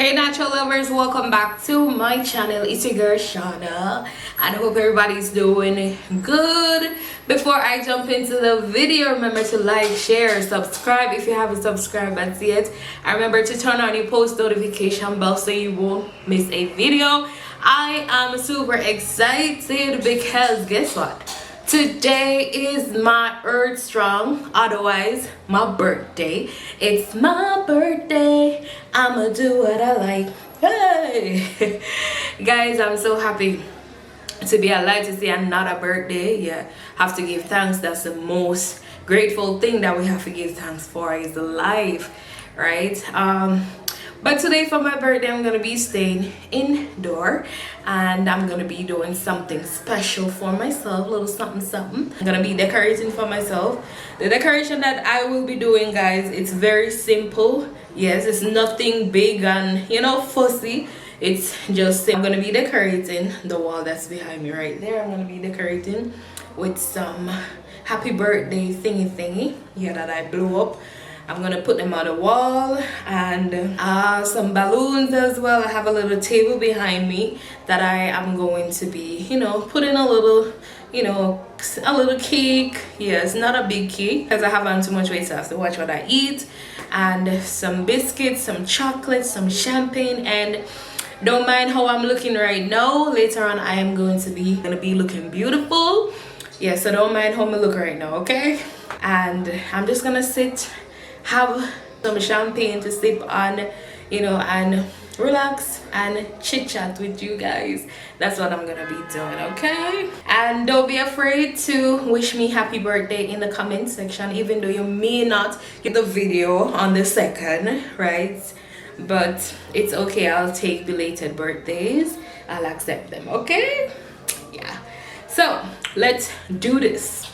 Hey natural lovers, welcome back to my channel. It's your girl Shauna and I hope everybody's doing good. Before I jump into the video, remember to like, share, subscribe if you haven't subscribed yet, and remember to turn on your post notification bell so you won't miss a video. I am super excited because guess what? Today is my Earth Strong, otherwise my birthday. It's my birthday. I'ma do what I like. Hey guys, I'm so happy to be alive to see another birthday. Yeah, have to give thanks. That's the most grateful thing that we have to give thanks for is life, right? But today for my birthday, I'm gonna be staying indoor and I'm gonna be doing something special for myself, a little something. I'm gonna be decorating for myself. The decoration that I will be doing, guys, it's very simple. Yes, it's nothing big and fussy. It's just I'm gonna be decorating the wall that's behind me right there. I'm gonna be decorating with some happy birthday thingy that I blew up. I'm gonna put them on the wall and some balloons as well. I have a little table behind me that I am going to be putting a little a little cake. Yes, not a big cake because I have on too much weight, so I have to watch what I eat, and some biscuits, some chocolate, some champagne. And don't mind how I'm looking right now. Later on I am going to be looking beautiful. Yeah, so don't mind how I look right now, okay? And I'm just gonna sit, have some champagne to sip on, and relax and chit chat with you guys. That's what I'm gonna be doing, okay? And don't be afraid to wish me happy birthday in the comment section, even though you may not get the video on the second, right? But it's okay, I'll take belated birthdays. I'll accept them, okay? Yeah, so let's do this.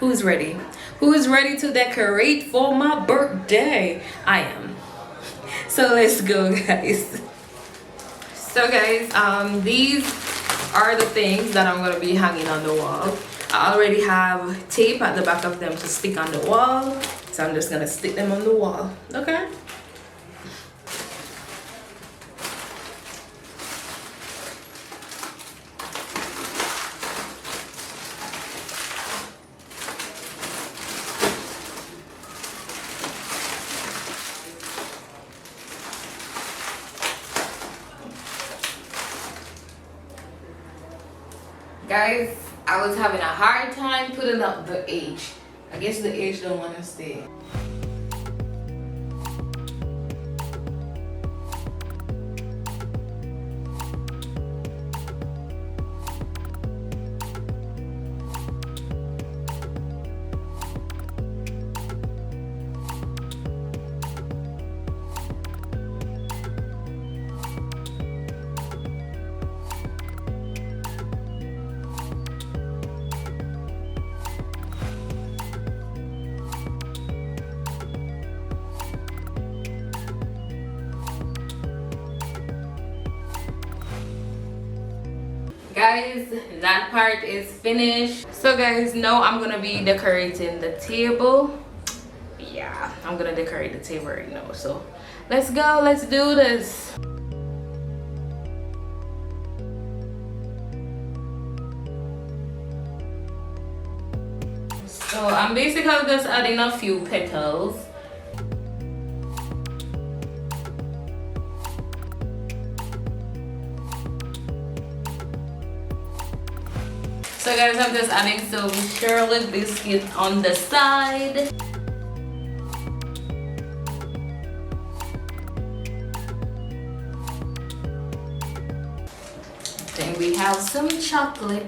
Who's ready? Who's ready to decorate for my birthday? I am. So let's go, guys. So guys, these are the things that I'm gonna be hanging on the wall. I already have tape at the back of them to stick on the wall, so I'm just gonna stick them on the wall, okay? Guys, I was having a hard time putting up the H. I guess the H don't want to stay. Guys, that part is finished. So guys, now I'm gonna be decorating the table. Yeah, I'm gonna decorate the table right now. So let's go, let's do this. So I'm basically just adding a few petals. So guys, I'm just adding some Shirley biscuit on the side. Then we have some chocolate.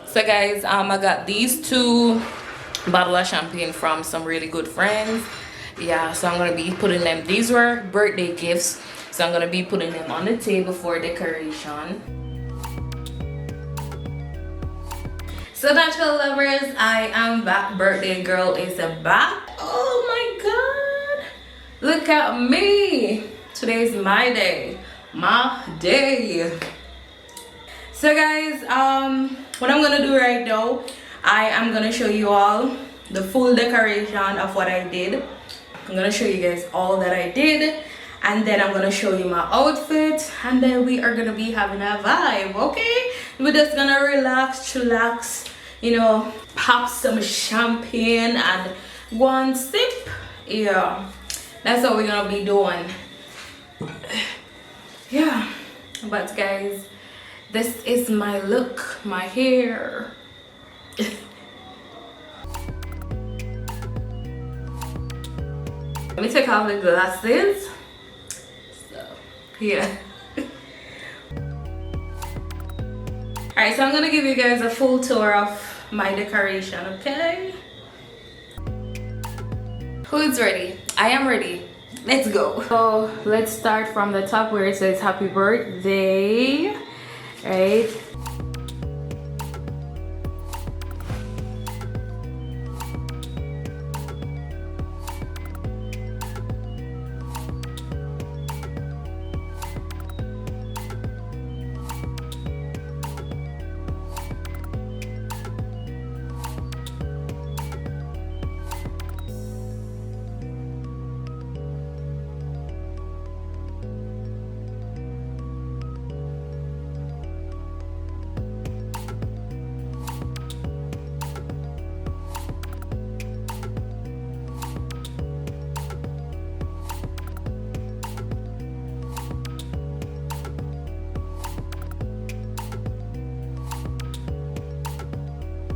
So guys, I got these two bottles of champagne from some really good friends. Yeah, so I'm gonna be putting them, these were birthday gifts, so I'm gonna be putting them on the table for decoration. So natural lovers, I am back. Birthday girl is back. Oh my god, look at me. Today's my day, my day. So guys, what I'm gonna do right now, I am gonna show you all the full decoration of what I did. I'm gonna show you guys all that I did, and then I'm gonna show you my outfit, and then we are gonna be having a vibe. Okay, we're just gonna relax, chillax, you know, pop some champagne and one sip. Yeah, that's what we're gonna be doing. Yeah, but guys, this is my look, my hair. Let me take off the glasses. So, yeah. Alright, so I'm gonna give you guys a full tour of my decoration, okay? Who's ready? I am ready. Let's go. So let's start from the top where it says happy birthday, right?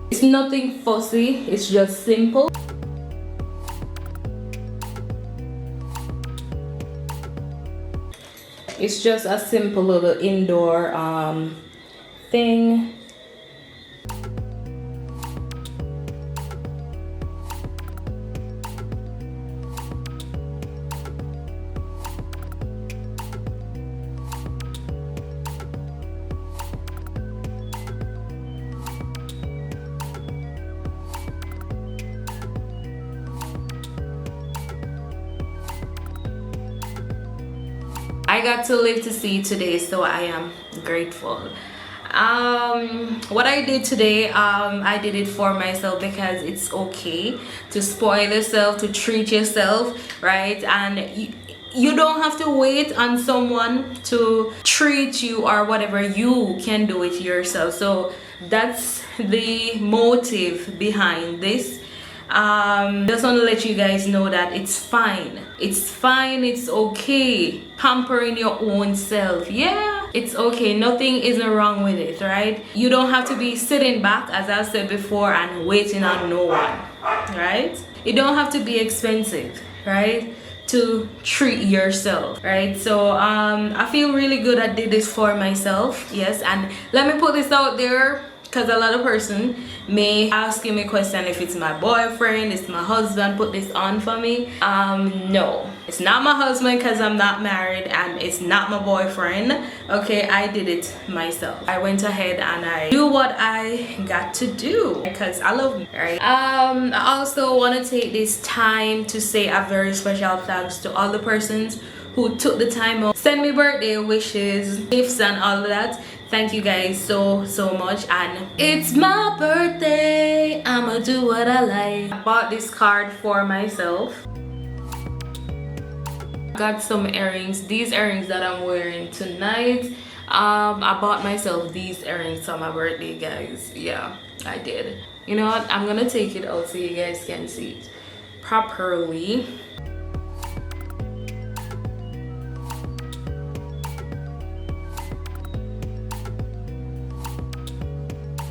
It's nothing fussy, it's just simple. It's just a simple little indoor thing. I got to live to see today, so I am grateful. What I did today, I did it for myself because it's okay to spoil yourself, to treat yourself, right? And you don't have to wait on someone to treat you or whatever. You can do it yourself. So that's the motive behind this. Just want to let you guys know that it's fine, it's okay pampering your own self. Yeah, it's okay, nothing isn't wrong with it, right? You don't have to be sitting back, as I said before, and waiting on no one, right? It don't have to be expensive, right, to treat yourself, right? So I feel really good I did this for myself. Yes, and let me put this out there, because a lot of person may ask me a question if it's my boyfriend, it's my husband put this on for me. No, it's not my husband because I'm not married, and it's not my boyfriend. Okay, I did it myself. I went ahead and I do what I got to do because I love me, right? I also want to take this time to say a very special thanks to all the persons who took the time out, send me birthday wishes, gifts and all of that. Thank you guys so much. And it's my birthday, I'ma do what I like. I bought this card for myself. Got some earrings, these earrings that I'm wearing tonight. I bought myself these earrings for my birthday, guys. Yeah, I did. You know what, I'm gonna take it out so you guys can see it properly.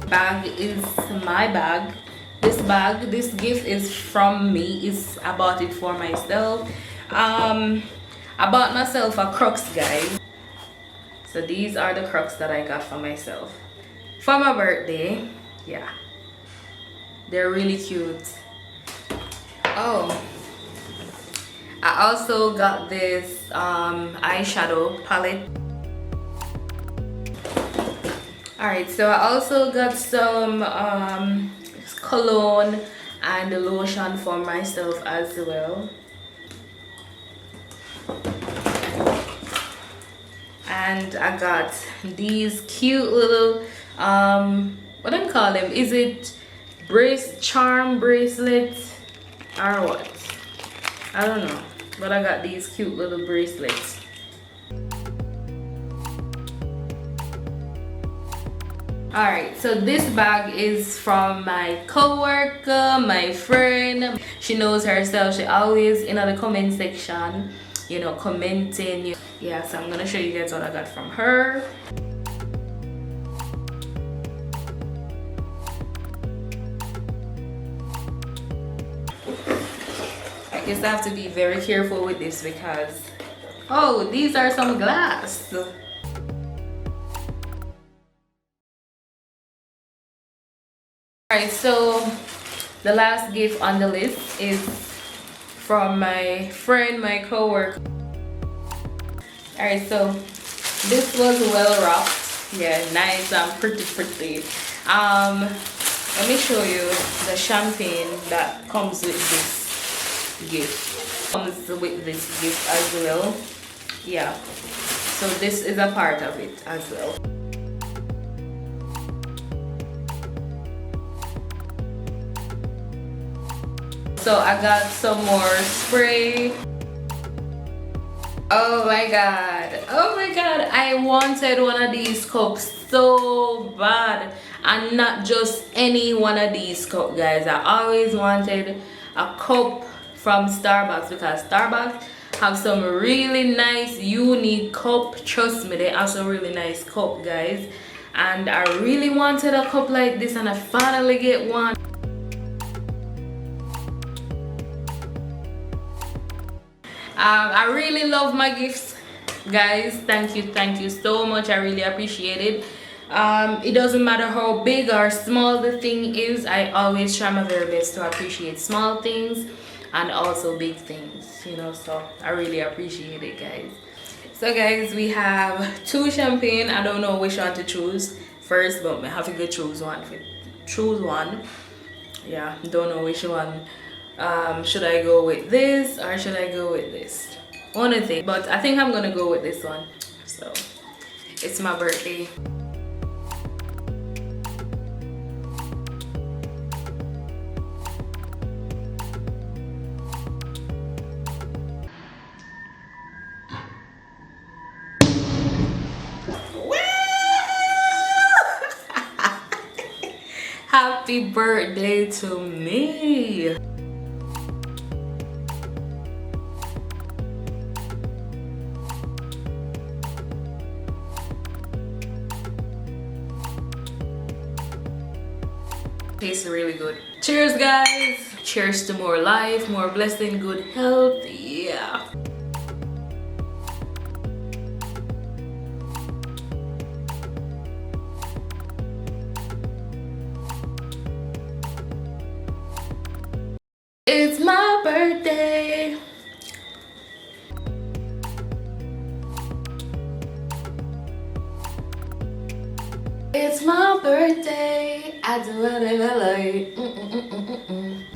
Bag is my bag. This gift is from me. I bought it for myself. I bought myself a Crocs, guys. So these are the Crocs that I got for myself for my birthday. Yeah, they're really cute. Oh, I also got this eyeshadow palette. Alright, so I also got some cologne and lotion for myself as well. And I got these cute little what do I call them? Is it charm bracelets or what? I don't know, but I got these cute little bracelets. Alright, so this bag is from my co-worker, my friend. She knows herself. She always in the comment section, you know, commenting. Yeah, so I'm gonna show you guys what I got from her. I guess I have to be very careful with this because, oh, these are some glass. Alright, so the last gift on the list is from my friend, my co-worker. Alright, so this was well wrapped. Yeah, nice and pretty. Let me show you the champagne that comes with this gift. Comes with this gift as well. Yeah, so this is a part of it as well. So I got some more spray. Oh my god, I wanted one of these cups so bad, and not just any one of these cups, guys. I always wanted a cup from Starbucks because Starbucks have some really nice unique cup. Trust me, they have some really nice cup, guys, and I really wanted a cup like this, and I finally get one. I really love my gifts, guys. Thank you so much. I really appreciate it. It doesn't matter how big or small the thing is, I always try my very best to appreciate small things and also big things, you know, so I really appreciate it, guys. So guys, we have 2 champagne. I don't know which one to choose first, but I have to go choose one. Yeah, don't know which one. Should I go with this or should I go with this? One of the, but I think I'm gonna go with this one. So it's my birthday. Happy birthday to me. Tastes really good. Cheers, guys. Cheers to more life, more blessing, good health. Yeah. It's my birthday. It's my birthday. I do whatever I like.